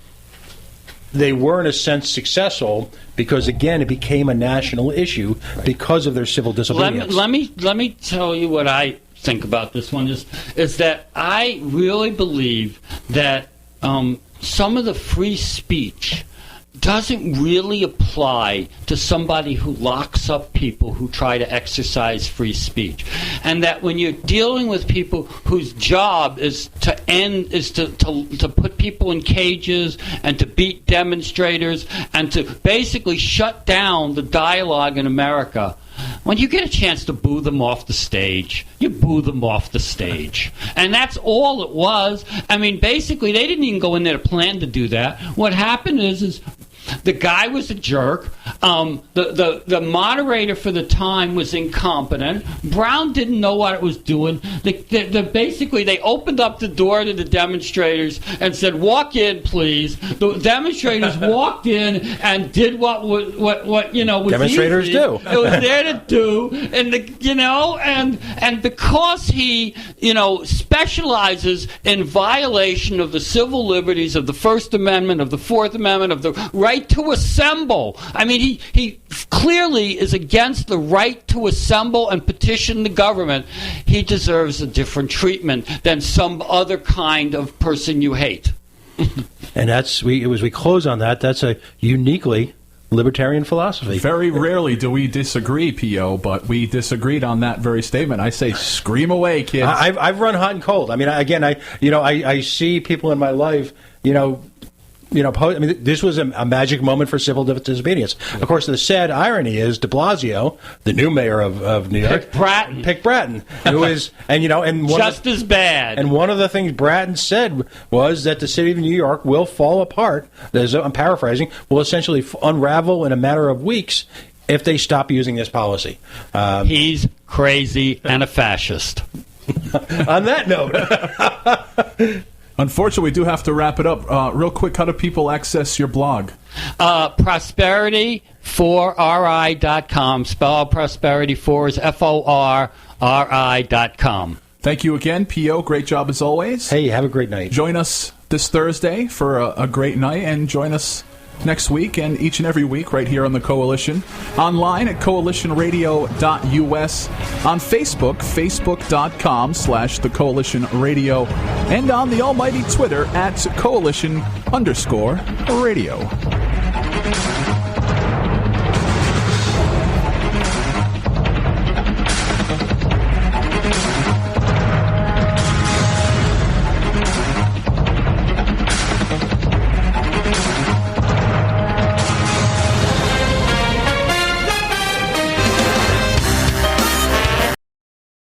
they were in a sense successful because, again, it became a national issue because of their civil disobedience. Let me tell you what I think about this one is that I really believe that some of the free speech doesn't really apply to somebody who locks up people who try to exercise free speech. And that when you're dealing with people whose job is to put people in cages and to beat demonstrators and to basically shut down the dialogue in America, when you get a chance to boo them off the stage, you boo them off the stage. And that's all it was. I mean, basically, they didn't even go in there to plan to do that. What happened is the guy was a jerk. The moderator for the time was incompetent. Brown didn't know what it was doing. Basically, they opened up the door to the demonstrators and said, "Walk in, please." The demonstrators walked in and did what was demonstrators easy. do. It was there to do, and because he specializes in violation of the civil liberties of the First Amendment, of the Fourth Amendment, of the right to assemble. I mean, he clearly is against the right to assemble and petition the government. He deserves a different treatment than some other kind of person you hate. And as we close on that, that's a uniquely libertarian philosophy. Very rarely do we disagree, P.O., but we disagreed on that very statement. I say, scream away, kids. I've run hot and cold. I mean, I see people in my life, this was a magic moment for civil disobedience. Of course, the sad irony is de Blasio, the new mayor of New York, picked Bratton, who is, just as bad. And one of the things Bratton said was that the city of New York will fall apart. I'm paraphrasing. Will essentially unravel in a matter of weeks if they stop using this policy. He's crazy and a fascist. On that note. Unfortunately, we do have to wrap it up. Real quick, how do people access your blog? Prosperity4ri.com. Spell out prosperity 4 is FORRI.com. Thank you again, P.O. Great job as always. Hey, have a great night. Join us this Thursday for a great night, and join us next week and each and every week right here on the Coalition. Online at coalitionradio.us. On Facebook, facebook.com/The Coalition Radio. And on the almighty Twitter at Coalition_radio.